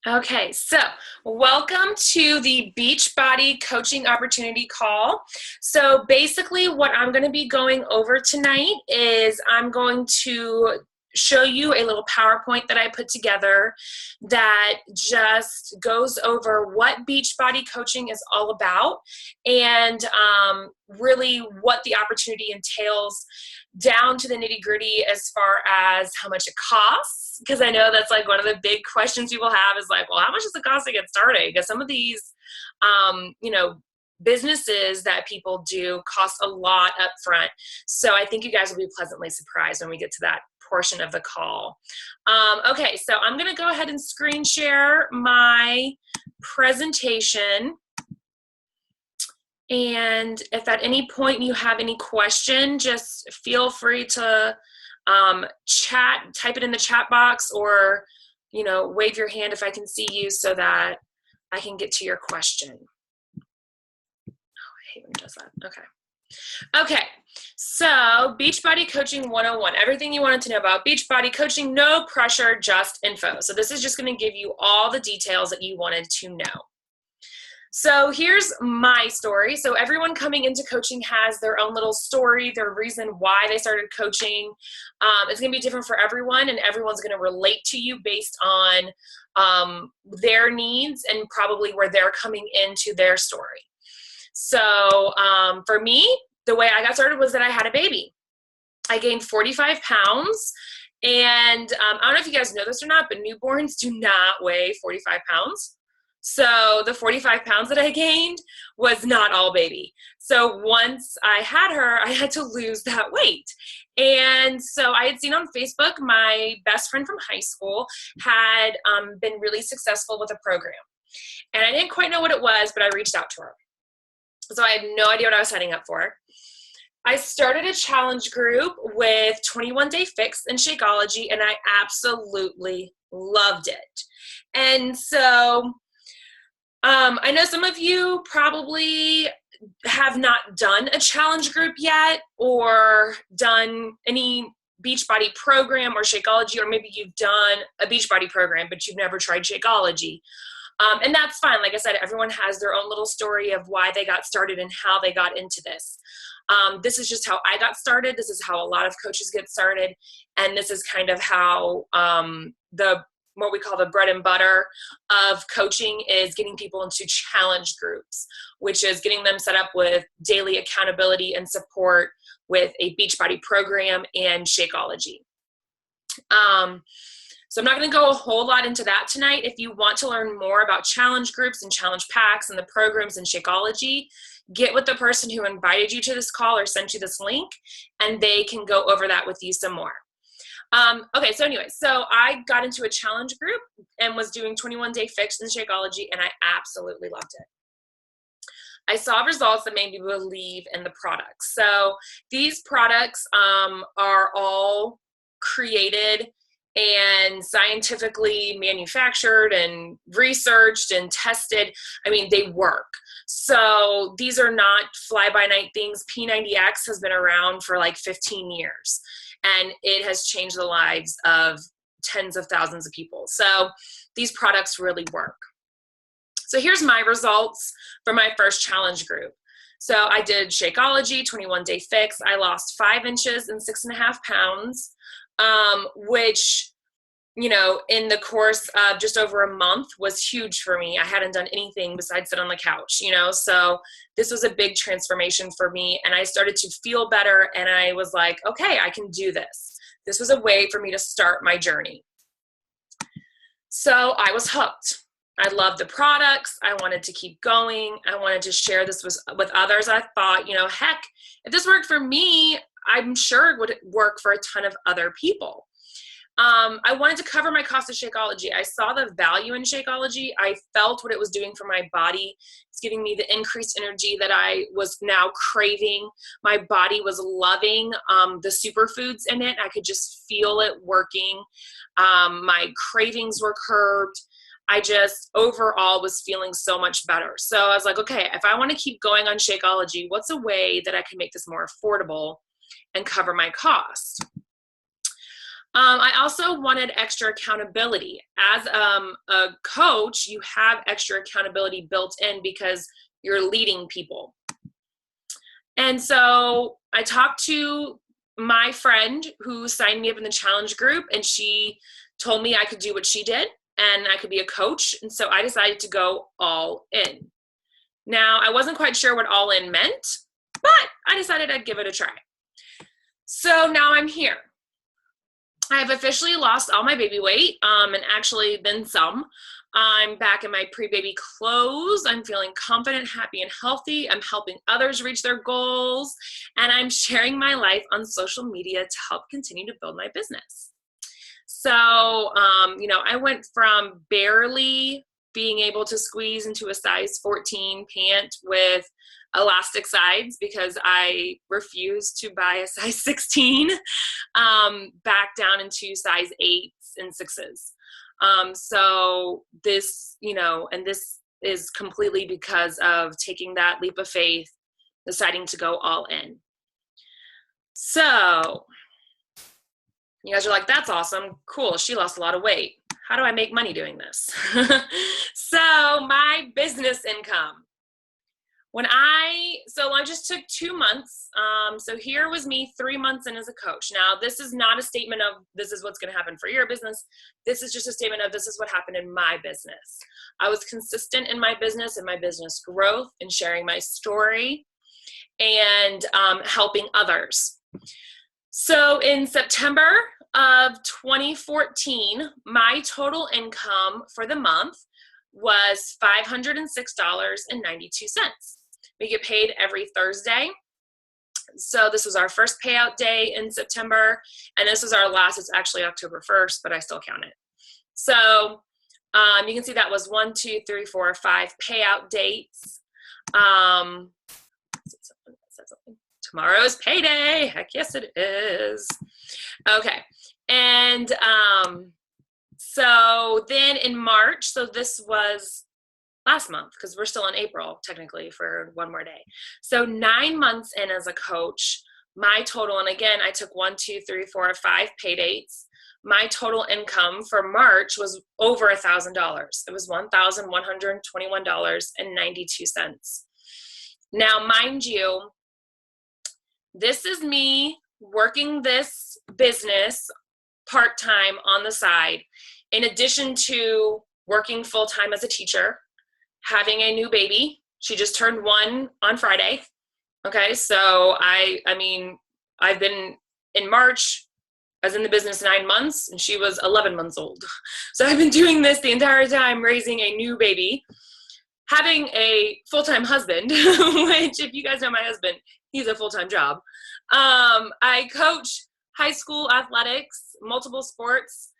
Okay, so welcome to the Beachbody Coaching Opportunity Call. So basically what I'm going to be going over tonight is I'm going to show you a little PowerPoint that I put together that just goes over what Beachbody coaching is all about and really what the opportunity entails down to the nitty-gritty as far as how much it costs, because I know that's like one of the big questions people have is like, well, how much does it cost to get started? Because some of these businesses that people do cost a lot up front. So I think you guys will be pleasantly surprised when we get to that portion of the call. Okay, so I'm going to go ahead and screen share my presentation. And if at any point you have any question, just feel free to type it in the chat box, or wave your hand if I can see you so that I can get to your question. Oh, I hate when it does that. Okay, so Beachbody Coaching 101, everything you wanted to know about Beachbody Coaching, no pressure, just info. So this is just going to give you all the details that you wanted to know. So here's my story. So everyone coming into coaching has their own little story, their reason why they started coaching. It's going to be different for everyone, and everyone's going to relate to you based on their needs and probably where they're coming into their story. So for me, the way I got started was that I had a baby. I gained 45 pounds. And I don't know if you guys know this or not, but newborns do not weigh 45 pounds. So the 45 pounds that I gained was not all baby. So once I had her, I had to lose that weight. And so I had seen on Facebook, my best friend from high school had been really successful with a program. And I didn't quite know what it was, but I reached out to her. So I had no idea what I was signing up for. I started a challenge group with 21 Day Fix and Shakeology, and I absolutely loved it. And so I know some of you probably have not done a challenge group yet or done any Beachbody program or Shakeology, or maybe you've done a Beachbody program, but you've never tried Shakeology. And that's fine. Like I said, everyone has their own little story of why they got started and how they got into this. This is just how I got started. This is how a lot of coaches get started. And this is kind of how what we call the bread and butter of coaching is getting people into challenge groups, which is getting them set up with daily accountability and support with a Beachbody program and Shakeology. So I'm not going to go a whole lot into that tonight. If you want to learn more about challenge groups and challenge packs and the programs and Shakeology, get with the person who invited you to this call or sent you this link, and they can go over that with you some more. Okay, so anyway, so I got into a challenge group and was doing 21 Day Fix and Shakeology, and I absolutely loved it. I saw results that made me believe in the products. So these products are all created and scientifically manufactured and researched and tested. I mean, they work. So these are not fly-by-night things. P90X has been around for like 15 years, and it has changed the lives of tens of thousands of people. So these products really work. So here's my results for my first challenge group. So I did Shakeology, 21 Day Fix. I lost 5 inches and 6.5 pounds. Which, in the course of just over a month was huge for me. I hadn't done anything besides sit on the couch, so this was a big transformation for me, and I started to feel better, and I was like, okay, I can do this. This was a way for me to start my journey. So I was hooked. I loved the products. I wanted to keep going. I wanted to share this with others. I thought, heck, if this worked for me, I'm sure it would work for a ton of other people. I wanted to cover my cost of Shakeology. I saw the value in Shakeology. I felt what it was doing for my body. It's giving me the increased energy that I was now craving. My body was loving the superfoods in it. I could just feel it working. My cravings were curbed. I just overall was feeling so much better. So I was like, okay, if I want to keep going on Shakeology, what's a way that I can make this more affordable and cover my costs? I also wanted extra accountability. As a coach, you have extra accountability built in because you're leading people. And so I talked to my friend who signed me up in the challenge group, and she told me I could do what she did and I could be a coach. And so I decided to go all in. Now, I wasn't quite sure what all in meant, but I decided I'd give it a try. So now I'm here. I've officially lost all my baby weight, and actually then some. I'm back in my pre-baby clothes. I'm feeling confident, happy, and healthy. I'm helping others reach their goals, and I'm sharing my life on social media to help continue to build my business. So, I went from barely being able to squeeze into a size 14 pant with elastic sides because I refused to buy a size 16, back down into size 8s and 6s. So this, and this is completely because of taking that leap of faith, deciding to go all in. So you guys are like, that's awesome. Cool. She lost a lot of weight. How do I make money doing this? So my business income. So I just took 2 months. So here was me 3 months in as a coach. Now, this is not a statement of this is what's going to happen for your business. This is just a statement of this is what happened in my business. I was consistent in my business and my business growth and sharing my story and helping others. So in September of 2014, my total income for the month was $506.92. We get paid every Thursday. So this was our first payout day in September, and this was our last. It's actually October 1st, but I still count it. So you can see that was 1, 2, 3, 4, 5 payout dates. Tomorrow's payday. Heck yes, it is. Okay. And so then in March, so this was last month because we're still in April technically for one more day. So 9 months in as a coach, my total, and again, I took 1, 2, 3, 4, 5 pay dates. My total income for March was over $1,000. It was $1,121.92. Now, mind you, this is me working this business part-time on the side, in addition to working full-time as a teacher, having a new baby. She just turned 1 on Friday. Okay, so I've been in March, I was in the business 9 months, and she was 11 months old. So I've been doing this the entire time, raising a new baby, having a full-time husband, which if you guys know my husband, he's a full-time job. I coach high school athletics, multiple sports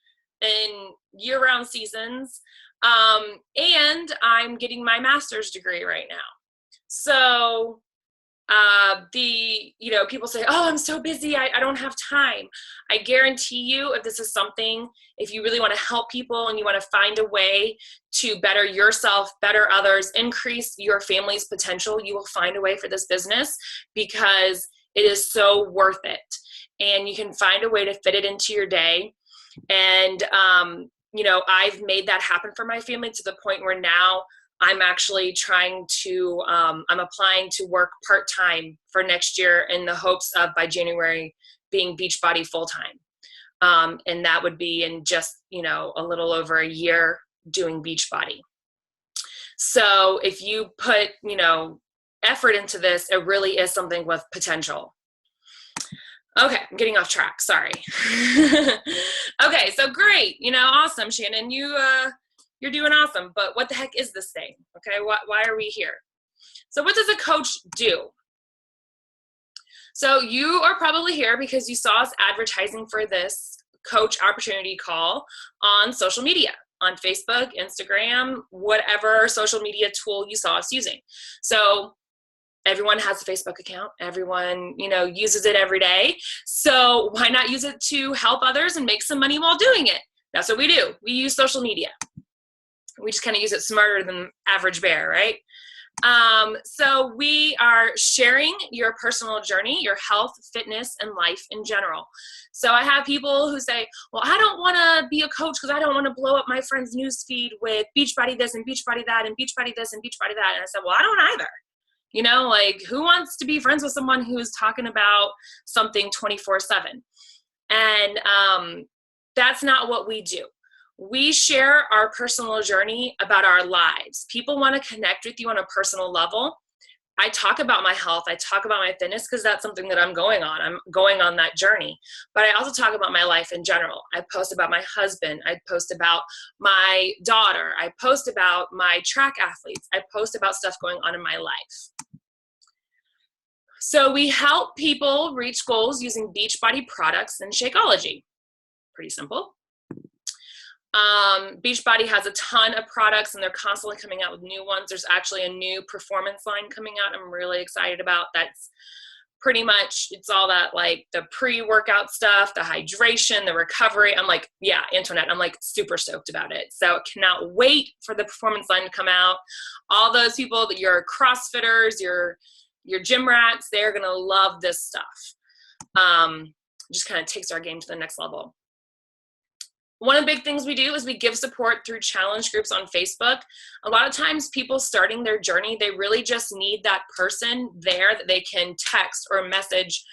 in year-round seasons, and I'm getting my master's degree right now. So people say, oh, I'm so busy, I don't have time. I guarantee you, if this is something, if you really want to help people and you want to find a way to better yourself, better others, increase your family's potential, you will find a way for this business because it is so worth it. And you can find a way to fit it into your day. And, I've made that happen for my family to the point where now I'm actually trying to, I'm applying to work part-time for next year in the hopes of by January being Beachbody full-time. And that would be in just, a little over a year doing Beachbody. So if you put, effort into this, it really is something with potential. Okay, I'm getting off track. Sorry. Okay, so great. Awesome, Shannon. You're doing awesome. But what the heck is this thing? Okay, why are we here? So what does a coach do? So you are probably here because you saw us advertising for this coach opportunity call on social media, on Facebook, Instagram, whatever social media tool you saw us using. So everyone has a Facebook account. Everyone, uses it every day. So why not use it to help others and make some money while doing it? That's what we do. We use social media. We just kind of use it smarter than average bear, right? So we are sharing your personal journey, your health, fitness, and life in general. So I have people who say, well, I don't want to be a coach because I don't want to blow up my friend's newsfeed with Beachbody this and Beachbody that and Beachbody this and Beachbody that. And I said, well, I don't either. You know, like, who wants to be friends with someone who's talking about something 24/7? And that's not what we do. We share our personal journey about our lives. People want to connect with you on a personal level. I talk about my health. I talk about my fitness because that's something that I'm going on. I'm going on that journey. But I also talk about my life in general. I post about my husband. I post about my daughter. I post about my track athletes. I post about stuff going on in my life. So we help people reach goals using Beachbody products and Shakeology. Pretty simple. Beachbody has a ton of products and they're constantly coming out with new ones. There's actually a new performance line coming out I'm really excited about. That's pretty much, it's all that, like, the pre-workout stuff, the hydration, the recovery. I'm like, yeah, Antoinette, I'm like super stoked about it. So cannot wait for the performance line to come out. All those people that your CrossFitters, your gym rats, they're going to love this stuff. Just kind of takes our game to the next level. One of the big things we do is we give support through challenge groups on Facebook. A lot of times people starting their journey, they really just need that person there that they can text or message,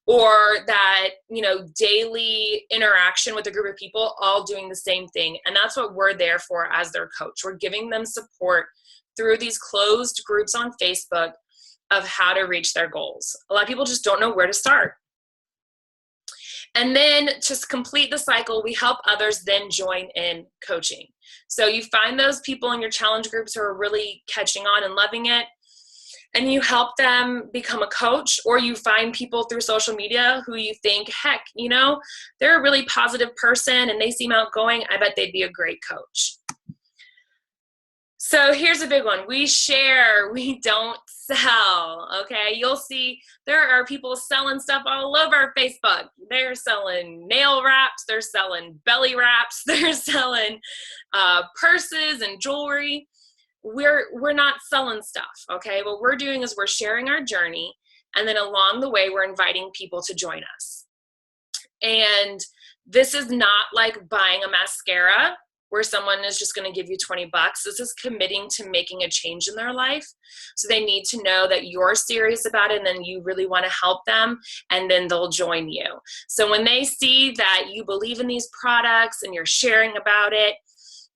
or that, you know, daily interaction with a group of people all doing the same thing. And that's what we're there for as their coach. We're giving them support through these closed groups on Facebook of how to reach their goals. A lot of people just don't know where to start. And then to complete the cycle, we help others then join in coaching. So you find those people in your challenge groups who are really catching on and loving it, and you help them become a coach, or you find people through social media who you think, heck, you know, they're a really positive person and they seem outgoing. I bet they'd be a great coach. So here's a big one. We share, we don't sell, okay? You'll see there are people selling stuff all over Facebook. They're selling nail wraps, they're selling belly wraps, they're selling purses and jewelry. We're not selling stuff, okay? What we're doing is we're sharing our journey, and then along the way, we're inviting people to join us. And this is not like buying a mascara where someone is just going to give you 20 bucks. This is committing to making a change in their life. So they need to know that you're serious about it and then you really want to help them, and then they'll join you. So when they see that you believe in these products and you're sharing about it,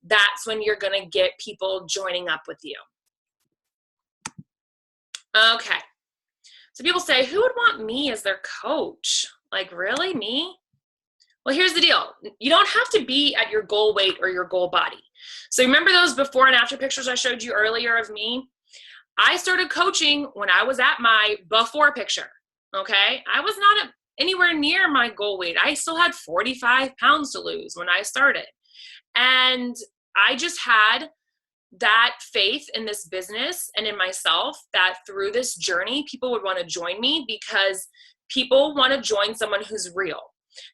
that's when you're going to get people joining up with you. Okay. So people say, who would want me as their coach? Like, really, me? Well, here's the deal. You don't have to be at your goal weight or your goal body. So remember those before and after pictures I showed you earlier of me? I started coaching when I was at my before picture, okay? I was not anywhere near my goal weight. I still had 45 pounds to lose when I started. And I just had that faith in this business and in myself that through this journey, people would want to join me, because people want to join someone who's real.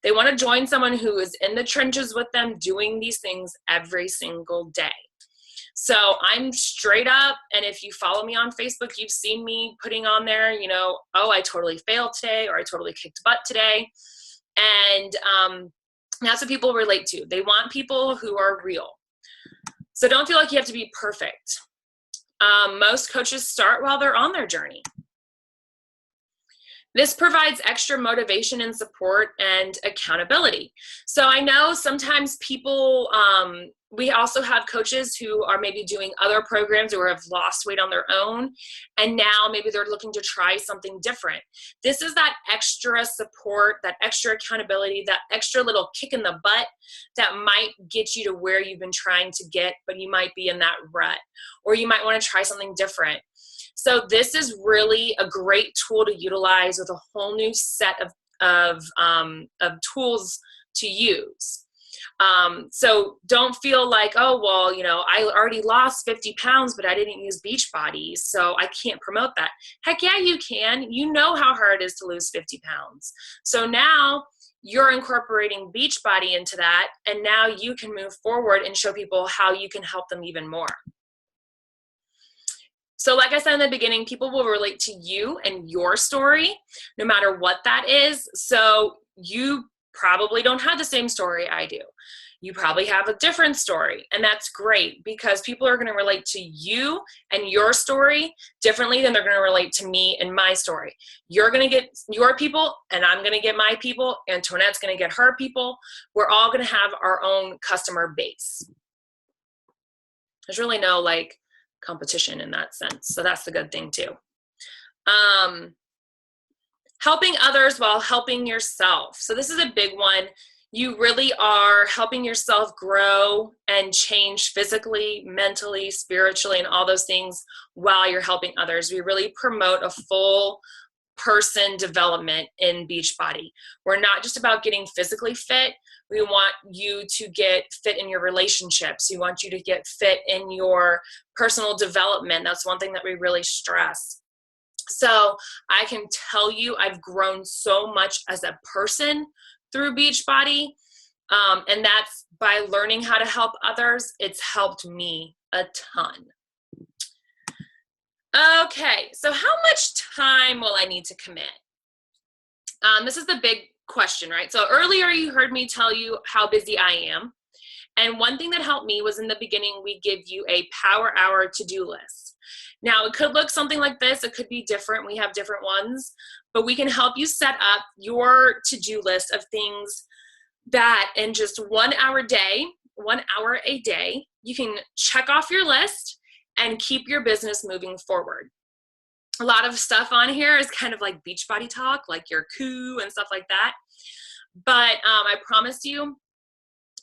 They want to join someone who is in the trenches with them doing these things every single day. So I'm straight up, and if you follow me on Facebook, you've seen me putting on there, you know, oh, I totally failed today, or I totally kicked butt today. And that's what people relate to. They want people who are real. So don't feel like you have to be perfect. Most coaches start while they're on their journey. This provides extra motivation and support and accountability. So I know sometimes people, we also have coaches who are maybe doing other programs or have lost weight on their own, and now maybe they're looking to try something different. This is that extra support, that extra accountability, that extra little kick in the butt that might get you to where you've been trying to get, but you might be in that rut, or you might want to try something different. So this is really a great tool to utilize with a whole new set of tools to use. So don't feel like, oh, well, you know, I already lost 50 pounds, but I didn't use Beachbody, so I can't promote that. Heck yeah, you can. You know how hard it is to lose 50 pounds. So now you're incorporating Beachbody into that, and now you can move forward and show people how you can help them even more. So like I said in the beginning, people will relate to you and your story, no matter what that is. So you probably don't have the same story I do. You probably have a different story, and that's great because people are going to relate to you and your story differently than they're going to relate to me and my story. You're going to get your people, and I'm going to get my people. Antoinette's going to get her people. We're all going to have our own customer base. There's really no like competition in that sense. So that's the good thing too. Helping others while helping yourself. So this is a big one. You really are helping yourself grow and change physically, mentally, spiritually, and all those things while you're helping others. We really promote a full person development in Beachbody. We're not just about getting physically fit. We want you to get fit in your relationships. We want you to get fit in your personal development. That's one thing that we really stress. So I can tell you I've grown so much as a person through Beachbody. And that's by learning how to help others. It's helped me a ton. Okay, so how much time will I need to commit? This is the big question, right? So earlier you heard me tell you how busy I am. And one thing that helped me was in the beginning, we give you a power hour to-do list. Now it could look something like this. It could be different. We have different ones, but we can help you set up your to-do list of things that in just 1 hour a day, you can check off your list and keep your business moving forward. A lot of stuff on here is kind of like Beachbody talk, like your coup and stuff like that. But I promise you,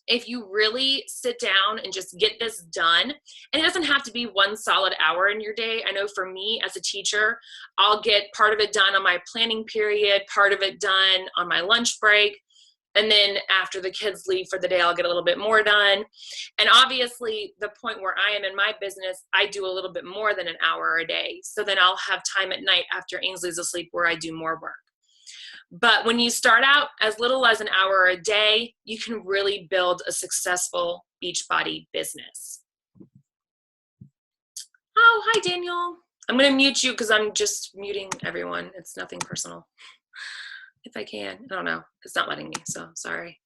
if you really sit down and just get this done, and it doesn't have to be one solid hour in your day. I know for me as a teacher, I'll get part of it done on my planning period, part of it done on my lunch break. And then after the kids leave for the day, I'll get a little bit more done. And obviously the point where I am in my business, I do a little bit more than an hour a day. So then I'll have time at night after Ainsley's asleep where I do more work. But when you start out as little as an hour a day, you can really build a successful Beachbody business. Oh, hi, Daniel. I'm going to mute you because I'm just muting everyone. It's nothing personal. If I can. I don't know. It's not letting me, so sorry.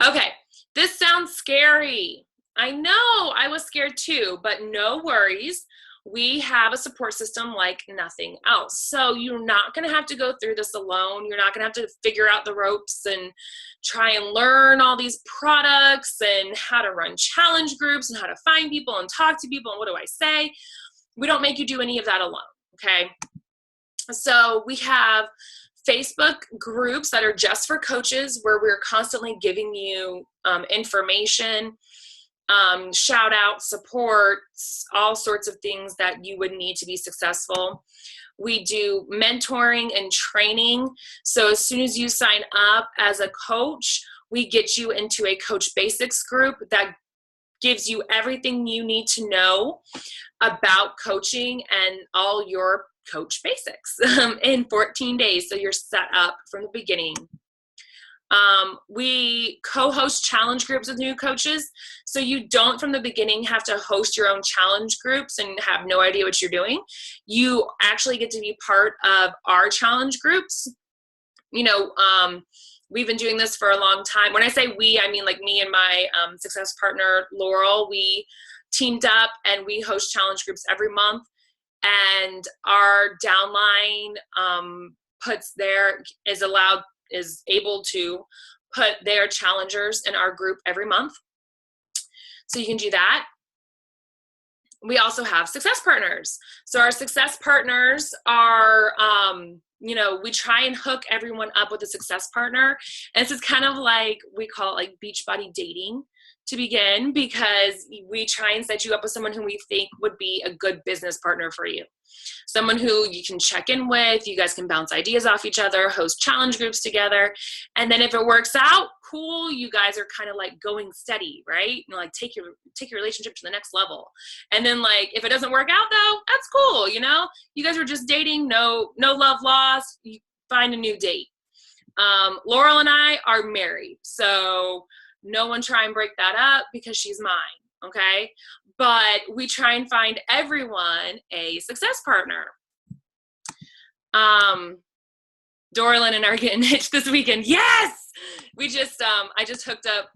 Okay, this sounds scary. I know, I was scared too, but no worries. We have a support system like nothing else. So you're not going to have to go through this alone. You're not going to have to figure out the ropes and try and learn all these products and how to run challenge groups and how to find people and talk to people and what do I say. We don't make you do any of that alone, okay? So we have Facebook groups that are just for coaches where we're constantly giving you information, shout out, supports, all sorts of things that you would need to be successful. We do mentoring and training. So as soon as you sign up as a coach, we get you into a Coach Basics group that gives you everything you need to know about coaching and all your coach basics in 14 days. So you're set up from the beginning. We co-host challenge groups with new coaches. So you don't from the beginning have to host your own challenge groups and have no idea what you're doing. You actually get to be part of our challenge groups. You know, we've been doing this for a long time. When I say we, I mean like me and my success partner, Laurel. We teamed up and we host challenge groups every month. And our downline is able to put their challengers in our group every month. So you can do that. We also have success partners. So our success partners are, you know, we try and hook everyone up with a success partner. And this is kind of like, we call it like Beachbody dating to begin, because we try and set you up with someone who we think would be a good business partner for you. Someone who you can check in with, you guys can bounce ideas off each other, host challenge groups together. And then if it works out, cool, you guys are kind of like going steady, right? You know, like take your relationship to the next level. And then like, if it doesn't work out though, that's cool. You know, you guys are just dating, no love lost, you find a new date. Laurel and I are married. So no one try and break that up because she's mine, okay? but we try and find everyone a success partner. Dorlin and I are getting hitched this weekend. Yes! We just, I just hooked up,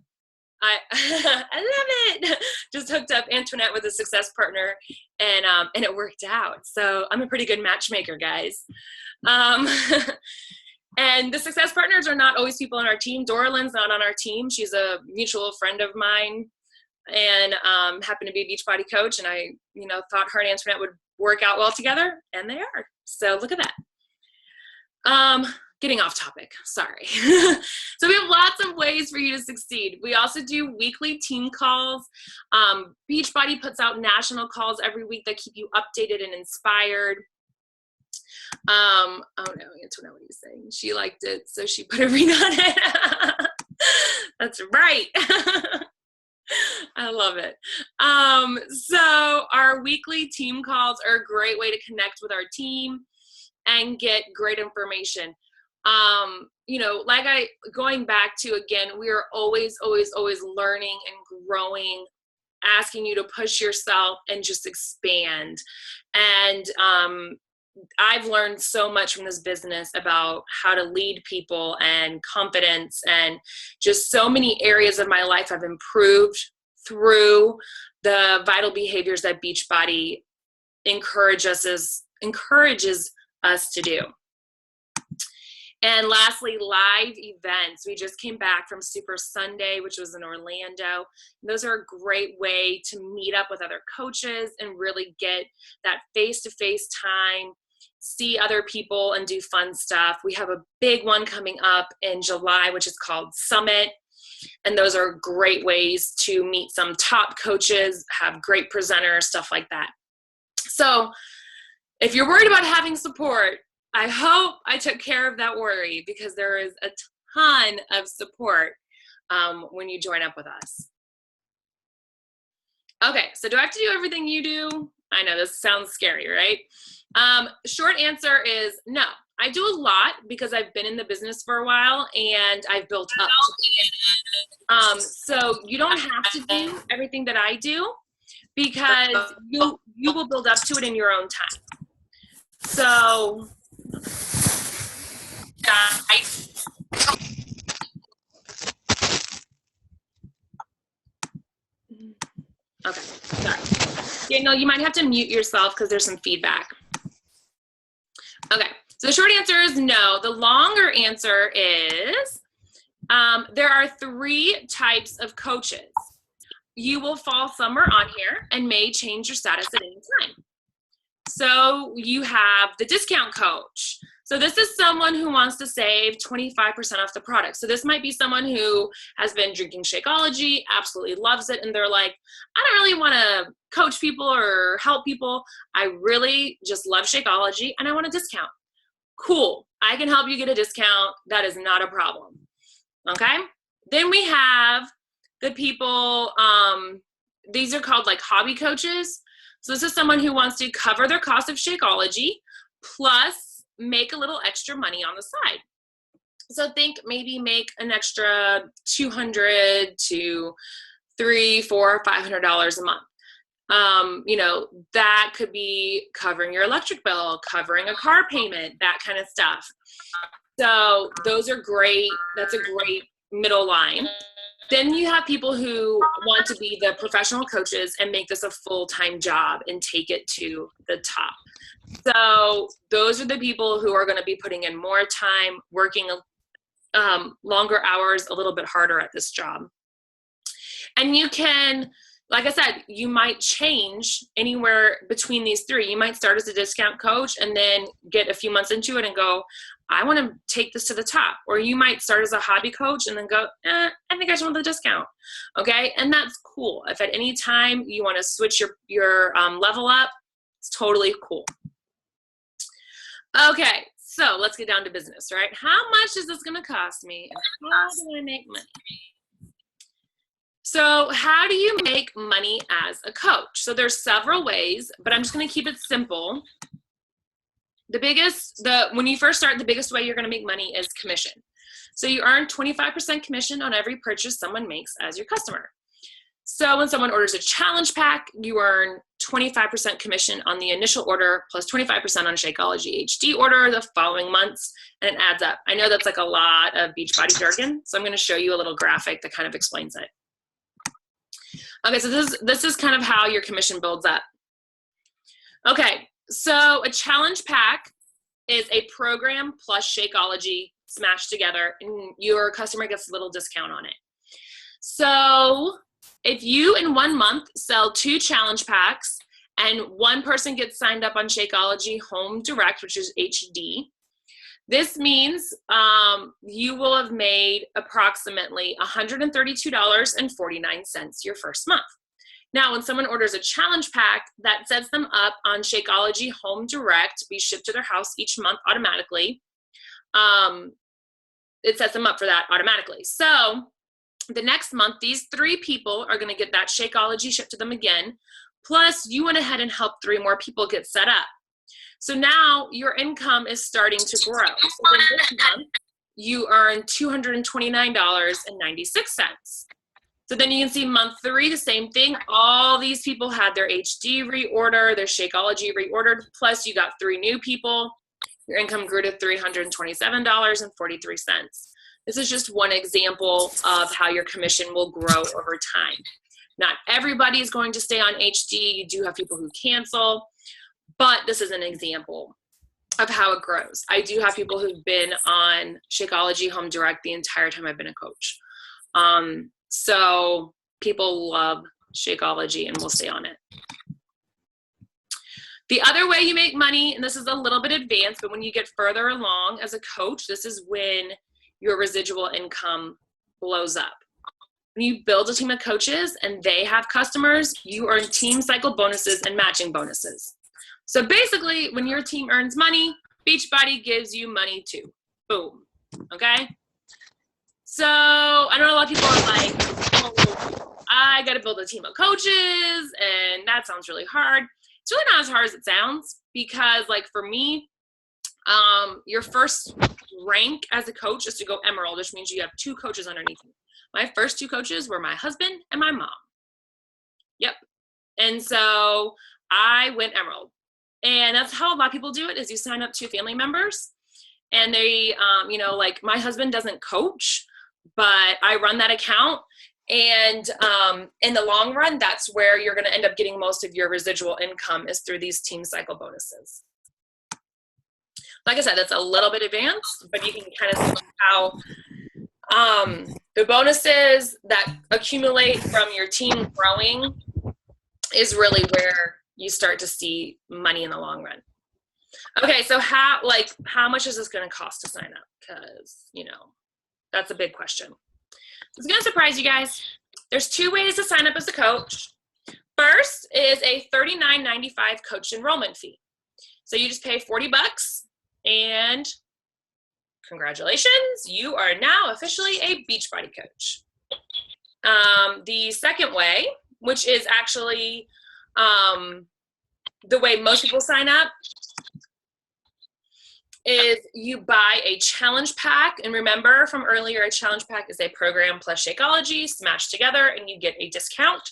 I love it. Just hooked up Antoinette with a success partner, and it worked out. So I'm a pretty good matchmaker, guys. And the success partners are not always people on our team. Dorlin's not on our team. She's a mutual friend of mine, and happened to be a Beachbody coach. And I, thought her and Antoinette would work out well together, and they are. So look at that. Getting off topic, sorry. So we have lots of ways for you to succeed. We also do weekly team calls. Beachbody puts out national calls every week that keep you updated and inspired. Oh no, Antoinette, what are you saying? She liked it, so she put a ring on it. That's right. I love it. So our weekly team calls are a great way to connect with our team and get great information. Going back to, again, we are always learning and growing, asking you to push yourself and just expand. And I've learned so much from this business about how to lead people and confidence, and just so many areas of my life I've improved through the vital behaviors that Beachbody encourages us to do. And lastly, live events. We just came back from Super Sunday, which was in Orlando. Those are a great way to meet up with other coaches and really get that face-to-face time, see other people, and do fun stuff. We have a big one coming up in July, which is called Summit. And those are great ways to meet some top coaches, have great presenters, stuff like that. So if you're worried about having support, I hope I took care of that worry, because there is a ton of support when you join up with us. Okay, so do I have to do everything you do? I know this sounds scary, right? Short answer is no. I do a lot because I've been in the business for a while and I've built up to it. So you don't have to do everything that I do, because you will build up to it in your own time. So okay, sorry. Daniel, you might have to mute yourself because there's some feedback. Okay, so the short answer is no. The longer answer is there are 3 types of coaches. You will fall somewhere on here and may change your status at any time. So you have the discount coach. So this is someone who wants to save 25% off the product. So this might be someone who has been drinking Shakeology, absolutely loves it, and they're like, I don't really want to coach people or help people. I really just love Shakeology and I want a discount. Cool. I can help you get a discount. That is not a problem. Okay? Then we have the people, these are called like hobby coaches. So this is someone who wants to cover their cost of Shakeology plus make a little extra money on the side. So think maybe make an extra $200 to $300, $400, $500 a month. That could be covering your electric bill, covering a car payment, that kind of stuff. So those are great. That's a great middle line. Then you have people who want to be the professional coaches and make this a full-time job and take it to the top. So those are the people who are going to be putting in more time, working longer hours, a little bit harder at this job. And you can, like I said, you might change anywhere between these 3. You might start as a discount coach and then get a few months into it and go, I want to take this to the top. Or you might start as a hobby coach and then go, I think I just want the discount. Okay, and that's cool. If at any time you want to switch your level up, it's totally cool. Okay, so let's get down to business, right? How much is this going to cost me? And how do I make money? So how do you make money as a coach? So there's several ways, but I'm just going to keep it simple. When you first start, the biggest way you're going to make money is commission. So you earn 25% commission on every purchase someone makes as your customer. So when someone orders a challenge pack, you earn 25% commission on the initial order plus 25% on Shakeology HD order the following months, and it adds up. I know that's like a lot of Beachbody jargon, so I'm going to show you a little graphic that kind of explains it. Okay, so this is kind of how your commission builds up. Okay, so a challenge pack is a program plus Shakeology smashed together, and your customer gets a little discount on it. So if you in 1 month sell 2 challenge packs and one person gets signed up on Shakeology Home Direct, which is HD, this means you will have made approximately $132.49 your first month. Now, when someone orders a challenge pack, that sets them up on Shakeology Home Direct to be shipped to their house each month automatically. It sets them up for that automatically. So the next month, these 3 people are going to get that Shakeology shipped to them again. Plus, you went ahead and helped 3 more people get set up. So now your income is starting to grow. So in this month, you earn $229.96. So then you can see month 3, the same thing. All these people had their HD reorder, their Shakeology reordered, plus you got 3 new people. Your income grew to $327.43. This is just one example of how your commission will grow over time. Not everybody is going to stay on HD. You do have people who cancel, but this is an example of how it grows. I do have people who've been on Shakeology Home Direct the entire time I've been a coach. So people love Shakeology and will stay on it. The other way you make money, and this is a little bit advanced, but when you get further along as a coach, this is when your residual income blows up. When you build a team of coaches and they have customers, you earn team cycle bonuses and matching bonuses. So basically, when your team earns money, Beachbody gives you money too. Boom. Okay? So I know a lot of people are like, oh, I got to build a team of coaches, and that sounds really hard. It's really not as hard as it sounds, because like for me, your first rank as a coach is to go Emerald, which means you have 2 coaches underneath you. My first 2 coaches were my husband and my mom. Yep. And so I went Emerald. And that's how a lot of people do it, is you sign up 2 family members, and they, like my husband doesn't coach, but I run that account. And in the long run, that's where you're going to end up getting most of your residual income, is through these team cycle bonuses. Like I said, that's a little bit advanced, but you can kind of see how the bonuses that accumulate from your team growing is really where you start to see money in the long run. Okay, so how much is this going to cost to sign up? Because, that's a big question. It's going to surprise you guys. There's 2 ways to sign up as a coach. First is a $39.95 coach enrollment fee. So you just pay $40 and congratulations, you are now officially a Beachbody coach. The second way, which is actually the way most people sign up, is you buy a challenge pack. And remember from earlier, a challenge pack is a program plus Shakeology smashed together, and you get a discount.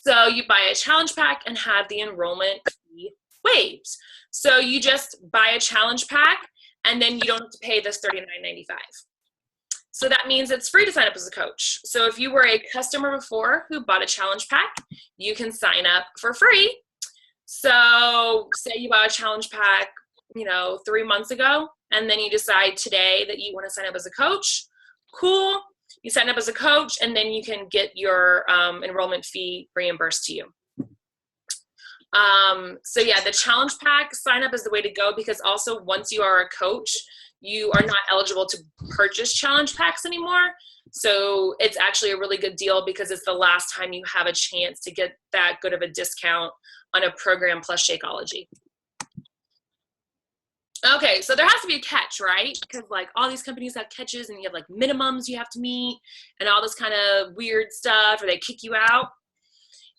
So you buy a challenge pack and have the enrollment fee waived. So you just buy a challenge pack, and then you don't have to pay this $39.95. So that means it's free to sign up as a coach. So if you were a customer before who bought a challenge pack, you can sign up for free. So say you bought a challenge pack 3 months ago, and then you decide today that you want to sign up as a coach. Cool. You sign up as a coach, and then you can get your enrollment fee reimbursed to you. So yeah, the challenge pack sign up is the way to go, because also once you are a coach, you are not eligible to purchase challenge packs anymore. So it's actually a really good deal, because it's the last time you have a chance to get that good of a discount on a program plus Shakeology. Okay, so there has to be a catch, right? Because like all these companies have catches, and you have like minimums you have to meet and all this kind of weird stuff, or they kick you out.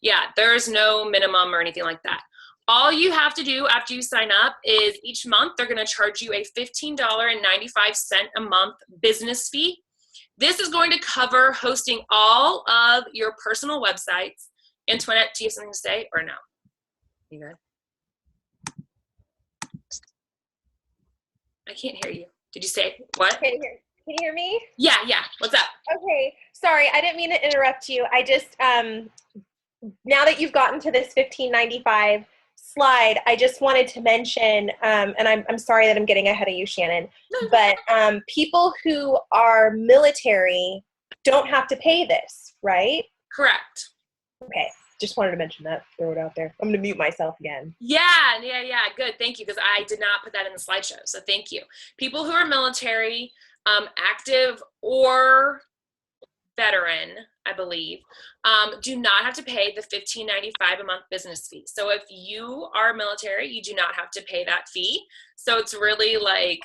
Yeah, there's no minimum or anything like that. All you have to do after you sign up is each month they're going to charge you a $15.95 a month business fee. This is going to cover hosting all of your personal websites. Antoinette, do you have something to say or no? You good? I can't hear you. Did you say what? Can you hear me? Yeah. What's up? Okay. Sorry, I didn't mean to interrupt you. I just, now that you've gotten to this $15.95 slide, I just wanted to mention, and I'm sorry that I'm getting ahead of you, Shannon, but people who are military don't have to pay this, right? Correct. Okay. Just wanted to mention that, throw it out there. I'm going to mute myself again. Yeah, good. Thank you, because I did not put that in the slideshow, so thank you. People who are military, active or veteran, I believe, do not have to pay the $15.95 a month business fee. So if you are military, you do not have to pay that fee. So it's really like,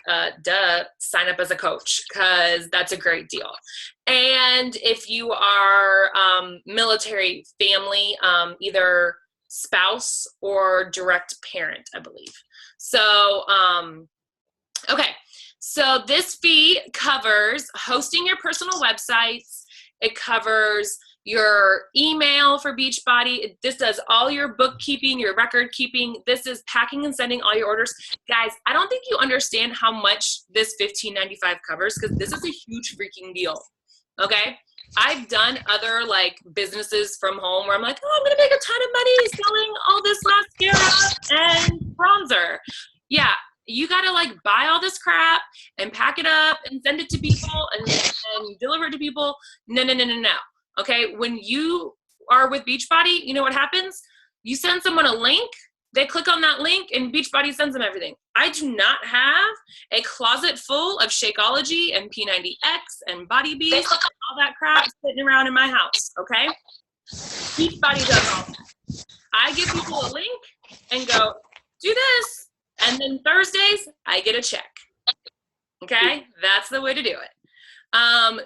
sign up as a coach, because that's a great deal. And if you are military family, either spouse or direct parent, I believe. So, okay. So this fee covers hosting your personal websites. It covers your email for Beachbody. This does all your bookkeeping, your record keeping. This is packing and sending all your orders. Guys, I don't think you understand how much this $15.95 covers, because this is a huge freaking deal. Okay? I've done other like businesses from home where I'm like, oh, I'm gonna make a ton of money selling all this mascara and bronzer. Yeah, you gotta like buy all this crap and pack it up and send it to people and deliver it to people. No. Okay, when you are with Beachbody, you know what happens? You send someone a link, they click on that link, and Beachbody sends them everything. I do not have a closet full of Shakeology and P90X and Body Beast and all that crap sitting around in my house, okay? Beachbody does all that. I give people a link and go, do this, and then Thursdays, I get a check, okay? That's the way to do it.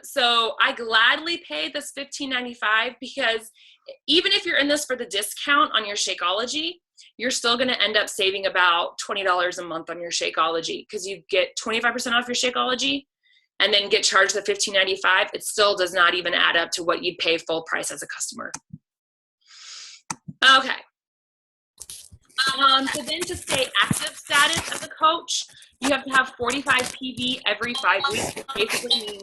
So I gladly pay this $15.95, because even if you're in this for the discount on your Shakeology, you're still going to end up saving about $20 a month on your Shakeology, because you get 25% off your Shakeology and then get charged the $15.95. It still does not even add up to what you'd pay full price as a customer. Okay. So then to stay active status as a coach, you have to have 45 PV every 5 weeks, which basically means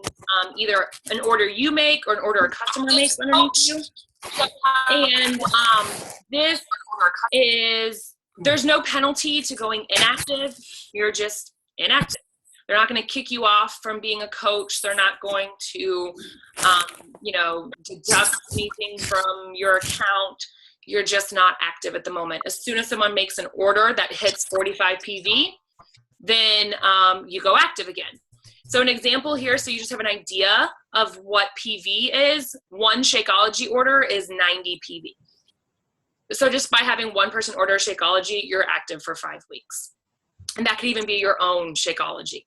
either an order you make or an order a customer makes underneath you. And this is, there's no penalty to going inactive. You're just inactive. They're not going to kick you off from being a coach. They're not going to, deduct anything from your account. You're just not active at the moment. As soon as someone makes an order that hits 45 PV, then you go active again. So an example here, so you just have an idea of what PV is. One Shakeology order is 90 PV. So just by having one person order Shakeology, you're active for 5 weeks. And that could even be your own Shakeology.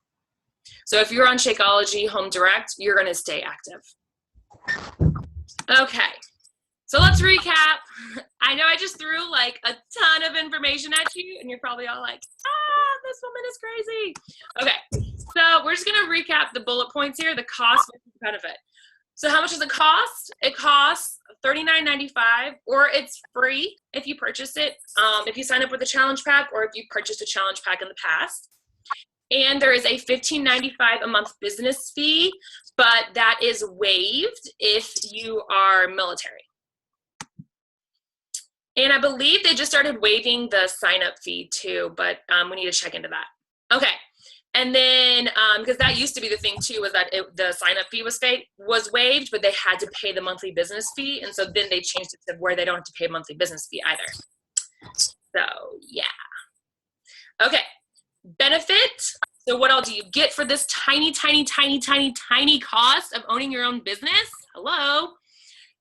So if you're on Shakeology Home Direct, you're going to stay active. Okay. So let's recap. I know I just threw like a ton of information at you, and you're probably all like, this woman is crazy. Okay, so we're just gonna recap the bullet points here, the cost versus benefit. So how much does it cost? It costs $39.95, or it's free if you purchase it, if you sign up with a challenge pack, or if you purchased a challenge pack in the past. And there is a $15.95 a month business fee, but that is waived if you are military. And I believe they just started waiving the sign-up fee too, but we need to check into that. Okay, and then, because that used to be the thing too, was that the sign-up fee was waived, but they had to pay the monthly business fee, and so then they changed it to where they don't have to pay a monthly business fee either. So, yeah. Okay, benefit. So what all do you get for this tiny cost of owning your own business? Hello?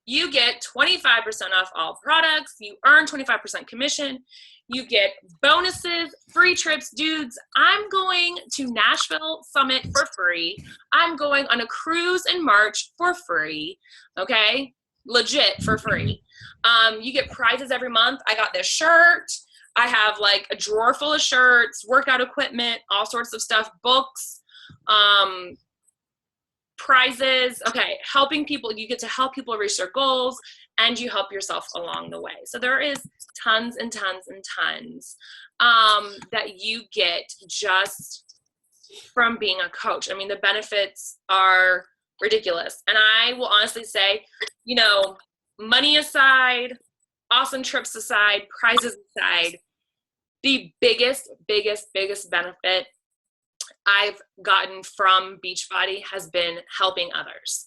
You get 25% off all products. You earn 25% commission. You get bonuses, free trips. Dudes, I'm going to Nashville Summit for free. I'm going on a cruise in March for free. Okay? Legit for free. You get prizes every month. I got this shirt. I have like a drawer full of shirts, workout equipment, all sorts of stuff, books, prizes. Okay, helping people, you get to help people reach their goals, and you help yourself along the way. So there is tons and tons and tons that you get just from being a coach. I mean, the benefits are ridiculous. And I will honestly say, you know, money aside, awesome trips aside, prizes aside, the biggest benefit I've gotten from Beachbody has been helping others.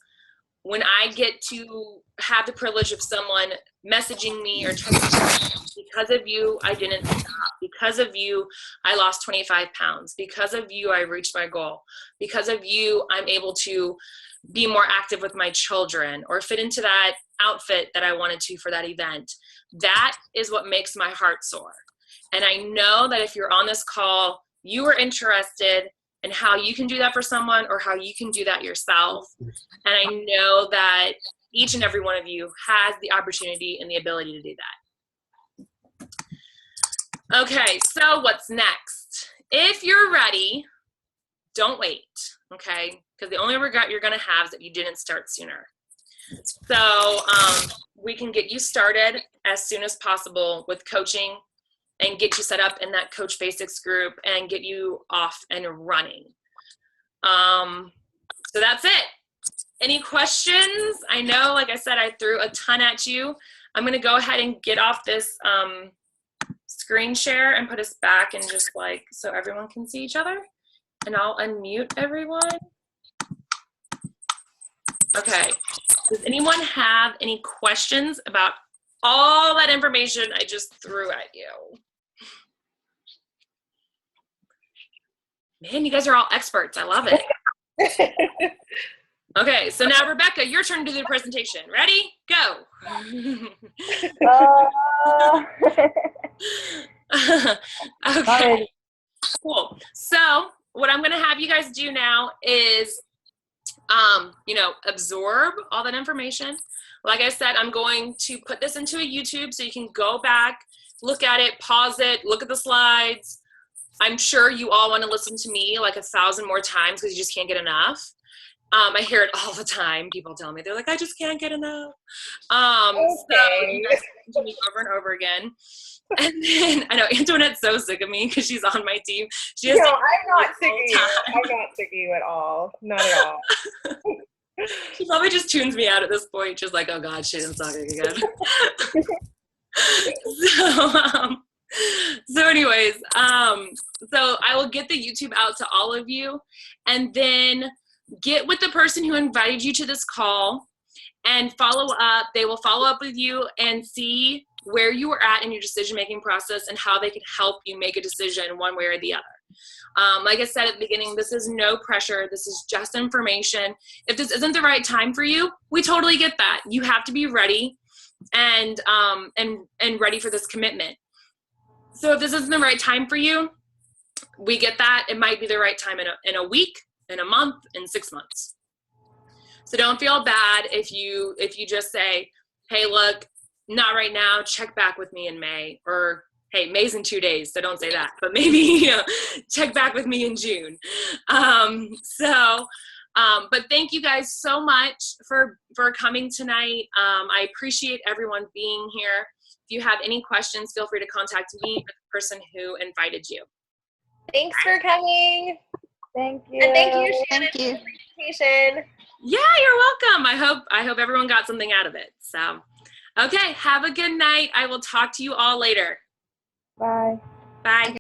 When I get to have the privilege of someone messaging me or texting me, because of you, I didn't stop. Because of you, I lost 25 pounds. Because of you, I reached my goal. Because of you, I'm able to be more active with my children or fit into that outfit that I wanted to for that event. That is what makes my heart soar. And I know that if you're on this call, you are interested in how you can do that for someone or how you can do that yourself. And I know that each and every one of you has the opportunity and the ability to do that. Okay, so what's next? If you're ready, don't wait, okay? Because the only regret you're gonna have is that you didn't start sooner. So we can get you started as soon as possible with coaching and get you set up in that Coach Basics group and get you off and running. So that's it. Any questions? I know, like I said, I threw a ton at you. I'm gonna go ahead and get off this screen share and put us back and just like, so everyone can see each other. And I'll unmute everyone. Okay, does anyone have any questions about all that information I just threw at you? Man, you guys are all experts. I love it. Okay, so now Rebecca, your turn to do the presentation. Ready? Go. Okay, cool. So what I'm gonna have you guys do now is, you know, absorb all that information. Like I said, I'm going to put this into a YouTube so you can go back, look at it, pause it, look at the slides. I'm sure you all want to listen to me like 1,000 more times because you just can't get enough. I hear it all the time. People tell me, they're like, I just can't get enough. So you guys listen to me over and over again. And then I know Antoinette's so sick of me because she's on my team. She has I'm not sick of you. I'm not sick of you at all. Not at all. She probably just tunes me out at this point. She's like, oh God, Shannon's talking again. So anyways, so I will get the YouTube out to all of you and then get with the person who invited you to this call and follow up. They will follow up with you and see where you were at in your decision-making process and how they can help you make a decision one way or the other. Like I said at the beginning, this is no pressure. This is just information. If this isn't the right time for you, we totally get that. You have to be ready and ready for this commitment. So if this isn't the right time for you, we get that. It might be the right time in a week, in a month, in 6 months. So don't feel bad if you just say, hey, look, not right now, check back with me in May, or hey, May's in 2 days, so don't say that, but maybe check back with me in June. But thank you guys so much for coming tonight. I appreciate everyone being here. If you have any questions, feel free to contact me or the person who invited you. Thanks for coming. Thank you. And thank you, Shannon, Thank you. for the presentation. Yeah, you're welcome. I hope everyone got something out of it. So, okay, have a good night. I will talk to you all later. Bye. Bye.